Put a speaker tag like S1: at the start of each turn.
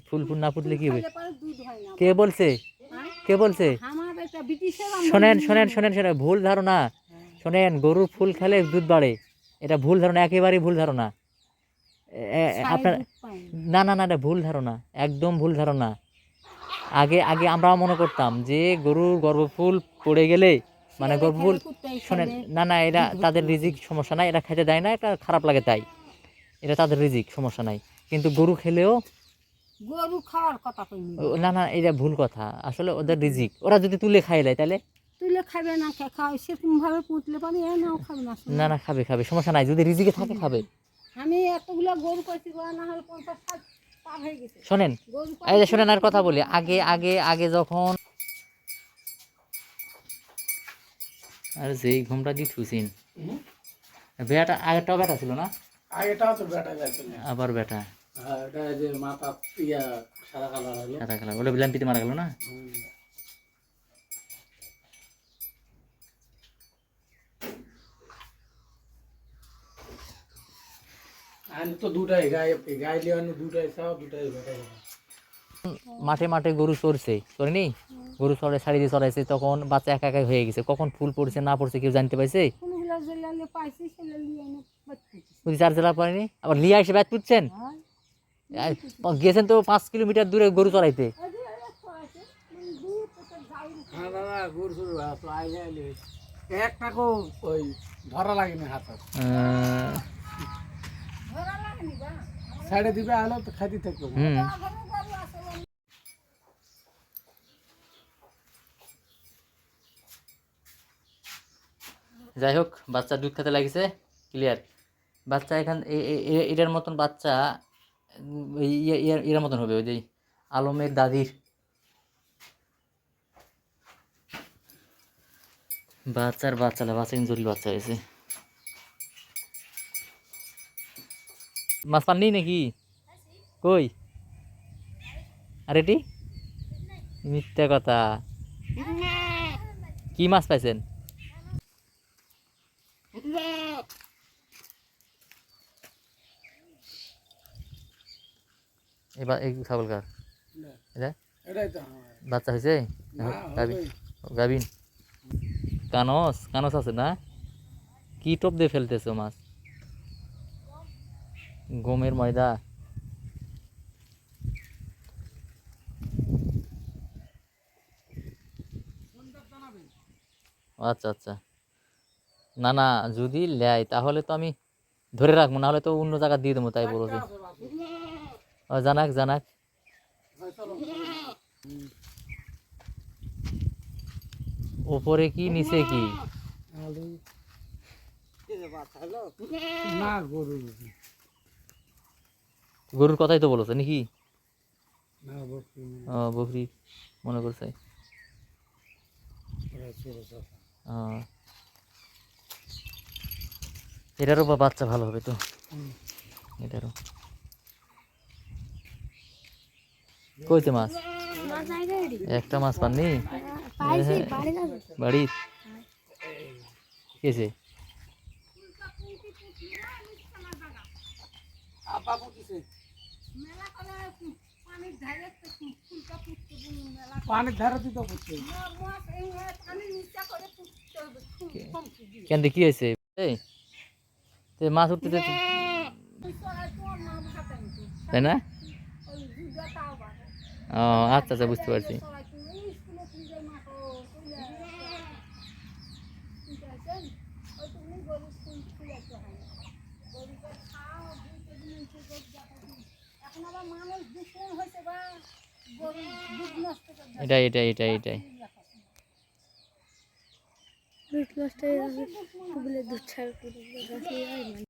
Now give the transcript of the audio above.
S1: ফুল ফুল না ফুটলে কি হবে? কে বলছে? কে বলছে? শোনেন শোনেন শোনেন শোনেন, ভুল ধারণা। শোনেন, গরুর ফুল খেলে দুধ বাড়ে, এটা ভুল ধারণা, একেবারেই ভুল ধারণা। আপনার না না না, এটা ভুল ধারণা, একদম ভুল ধারণা। আগে আগে আমরাও মনে করতাম যে গরুর গর্ভফুল পড়ে গেলে মানে গর্ভফুল, শোনেন, না না, এটা তাদের রিজিক, সমস্যা নাই, এটা খেতে দেয় না, এটা খারাপ লাগে তাই, এটা তাদের রিজিক, সমস্যা নাই। কিন্তু গরু খেলেও
S2: গরু খাওয়ার কথা কইনি,
S1: না না, এটা ভুল কথা, আসলে ওদের রিজিক, ওরা যদি তুলে খাই দেয় তাহলে
S2: তুলে খাবে না, খাও সেরকম ভাবে পুঁতলে পারি, নাও খাবে না।
S1: না না, খাবে খাবে, সমস্যা নাই, যদি রিজিকে থাকে খাবে।
S2: আমি এতগুলো গরু পাইছি, না হলে 50-60 পার হয়ে গেছে।
S1: শোনেন, এই যে শোনেন, আর কথা বলি, আগে আগে আগে যখন, আর যেই ঘুমটা দিয়ে থুসিন বেটা, আগেরটাও বেটা ছিল না?
S3: আগেটাও তো বেটা গেছে,
S1: আবার বেটা,
S3: হ্যাঁ, এটা যে মাথা ইয়া সাদা কালার হলো,
S1: সাদা কালার, ওটা বিলাম্পিতে মারা গেল না?
S3: আমি তো দুটাই গায়ে গায়ে লিয়ে দুটাই চাও, দুটাই বেটা।
S1: মাঠে মাঠে গরু চড়ছে, চড়েনি? গরু চড়ে শাড়ি দিয়ে চড়াইছে, তখন বাচ্চা একা একা হয়ে গেছে, কখন ফুল পড়ছে না পড়ছে কেউ জানতে পারছে?
S2: কোনগুলা জেলালে পাইছি সেলা লিয়ে এনে বাচ্চা।
S1: বুঝি 4 জেলা পড়েনি, আবার লিয়া এসে ব্যাট পুচ্ছেন, গেছেন তো 5 কিলোমিটার দূরে গরু চড়াইতে।
S3: হ্যাঁ দাদা, গরু শুরু তো আইলে আইলে একটাকেও ওই ধরা লাগেনি হাতে, সাইডে দিবে আলো তো খাইতে থাকবে।
S1: যাই হোক, বাচ্চা দুধ খেতে লাগিছে, ক্লিয়ার। বাচ্চা এখান এটার মতন বাচ্চা এর মতন হবে, ওই যে আলমের দাদির বাচ্চার বাচ্চা কিন্তু জটিল বাচ্চা হয়েছে। মাছ পাননি নাকি? কই? আর এটি মিথ্যা কথা, কি মাছ পাইছেন? এবার এই ছাগল কার এটা?
S3: এটাই তো
S1: বাচ্চা হয়েছে? গাভিন, গাভিন। কানস কানস আছে না? কি টোপ দিয়ে ফেলতেছো মাছ? গমের ময়দা? আচ্ছা আচ্ছা, না না, যদি লেয় তাহলে তো আমি ধরে রাখবো, না হলে তো অন্য জায়গা দিয়ে দেবো, তাই বলছি। জানাক জানাক। ওপরে কি নিচে কি?
S3: না, গরু
S1: গরুর কথাই তো বলেছে নাকি?
S3: না,
S1: বকরি মনে করছে। এটারও বাচ্চা ভালো হবে তো, এটারও। কইতে মাছ, একটা মাছ পাননি বাড়ি? কেছে
S3: পানির ধারে তো করছে,
S1: কেন কি হয়েছে? মাছ উঠতে তাই না? ও আচ্ছা আচ্ছা, বুঝতে পারছি। এটাই এটাই এটাই এটাই দুধ নষ্ট হয়ে যাবে, দুধ ছাড়া